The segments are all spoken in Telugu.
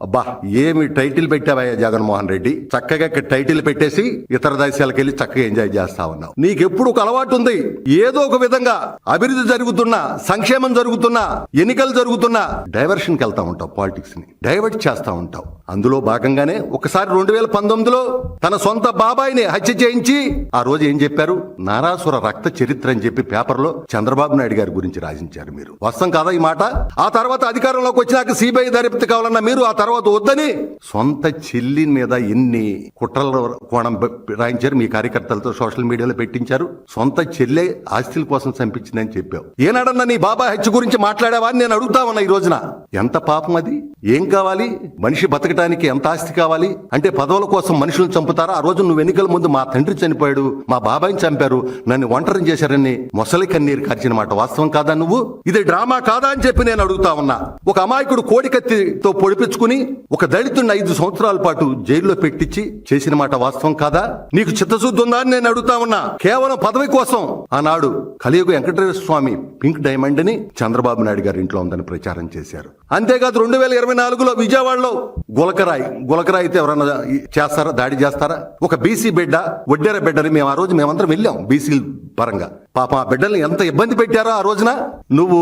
అబ్బా ఏమి టైటిల్ పెట్టావయ్యా జగన్మోహన్ రెడ్డి, చక్కగా ఇక్కడ టైటిల్ పెట్టేసి ఇతర దేశాలకు వెళ్ళి చక్కగా ఎంజాయ్ చేస్తా ఉన్నావు. నీకెప్పుడు ఒక అలవాటు ఉంది, ఏదో ఒక విధంగా అభివృద్ధి జరుగుతున్నా, సంక్షేమం జరుగుతున్నా, ఎన్నికలు జరుగుతున్నా డైవర్షన్కి వెళ్తా ఉంటావు, పాలిటిక్స్ ని డైవర్ట్ చేస్తా ఉంటావు. అందులో భాగంగానే ఒకసారి 2019లో తన సొంత బాబాయిని హత్య చేయించి ఆ రోజు ఏం చెప్పారు, నారాసుర రక్త చరిత్ర అని చెప్పి పేపర్లో చంద్రబాబు నాయుడు గారి గురించి రాసించారు. మీరు వాస్తవం కాదా ఈ మాట? ఆ తర్వాత అధికారంలోకి వచ్చినాక సిబిఐ దర్యాప్తు కావాలన్నా మీరు ఆ తర్వాత వద్దని సొంత చెల్లి మీద ఎన్ని కుట్రల కోణం రాయించారు, మీ కార్యకర్తలతో సోషల్ మీడియాలో పెట్టించారు. సొంత చెల్లె ఆస్తుల కోసం చంపించిందని చెప్పావు. ఏనాడన్నా నీ బాబా హత్య గురించి మాట్లాడావా అని నేను అడుగుతా ఉన్నా. ఈ రోజున ఎంత పాపం అది. ఏం కావాలి, మనిషి బతకడానికి ఎంత ఆస్తి కావాలి అంటే పదవుల కోసం మనుషులను చంపుతారా? ఆ రోజు నువ్వు ఎన్నికల ముందు మా తండ్రి చనిపోయాడు, మా బాబాయిని చంపారు, నన్ను ఒంటరిని చేశారని మొసలి కన్నీరు కార్చిన మాట వాస్తవం కాదా? నువ్వు ఇది డ్రామా కాదా అని చెప్పి నేను అడుగుతా ఉన్నా. ఒక అమాయకుడు కోడికత్తితో పొడిపించుకుని ఒక దళితుడిని 5 సంవత్సరాల పాటు జైల్లో పెట్టించి చేసిన మాట వాస్తవం కాదా? నీకు చిత్తశుద్ధి ఉందా అని నేను అడుగుతా ఉన్నా. కేవలం పదవి కోసం ఆనాడు కలియుగ వెంకటేశ్వర స్వామి పింక్ డైమండ్ ని చంద్రబాబు నాయుడు గారి ఇంట్లో ఉందని ప్రచారం చేశారు. అంతేకాదు 2024లో విజయవాడలో గులకరాయితే ఎవరన్నా చేస్తారా, దాడి చేస్తారా? ఒక బీసీ బిడ్డ, వడ్డెర బిడ్డని మేము ఆ రోజు మేమందరం వెళ్ళాం బీసీ పరంగా. పాప ఆ బిడ్డల్ని ఎంత ఇబ్బంది పెట్టారో ఆ రోజున. నువ్వు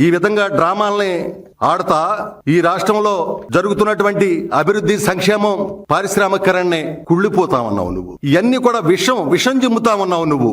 ఈ విధంగా డ్రామాల్ని ఆడతా ఈ రాష్ట్రంలో జరుగుతున్నటువంటి అభివృద్ధి, సంక్షేమం, పారిశ్రామికరణని కుళ్ళిపోతా ఉన్నావు నువ్వు. ఇవన్నీ కూడా విషం జిమ్ముతా ఉన్నావు నువ్వు.